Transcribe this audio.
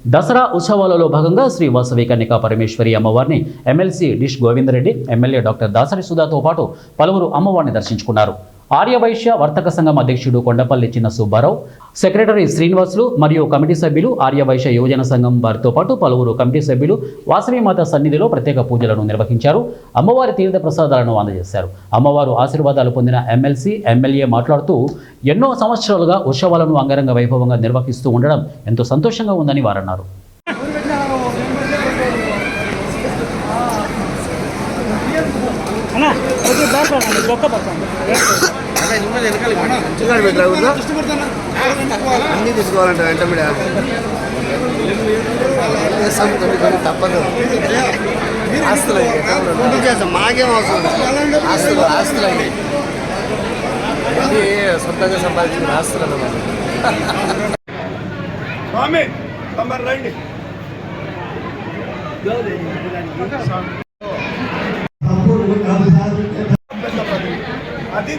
దసరా ఉత్సవాలలో భాగంగా శ్రీ వాసవి కన్యకా పరమేశ్వరి అమ్మవారిని ఎమ్మెల్సీ డిష్ గోవిందరెడ్డి, ఎమ్మెల్యే డాక్టర్ దాసరి సుధాతో పాటు పలువురు అమ్మవారిని దర్శించుకున్నారు. ఆర్యవైశ్య వర్తక సంఘం అధ్యక్షుడు కొండపల్లి చిన్న సుబ్బారావు, సెక్రటరీ శ్రీనివాసులు మరియు కమిటీ సభ్యులు, ఆర్యవైశ్య యువజన సంఘం వారితో పాటు పలువురు కమిటీ సభ్యులు వాసవిమాత సన్నిధిలో ప్రత్యేక పూజలను నిర్వహించారు. అమ్మవారి తీర్థ ప్రసాదాలను అందజేశారు. అమ్మవారు ఆశీర్వాదాలు పొందిన ఎమ్మెల్సీ, ఎమ్మెల్యే మాట్లాడుతూ ఎన్నో సంవత్సరాలుగా ఉత్సవాలను అంగరంగ వైభవంగా నిర్వహిస్తూ ఉండడం ఎంతో సంతోషంగా ఉందని వారన్నారు. అన్నీ తీసుకోవాలంటే వెంటనే తప్పదు. ఆస్తులు మాకేం అవసరం, ఆస్తులు అవి సొంతంగా సంపాదించిన ఆస్తులు అన్నమాట. రండి అది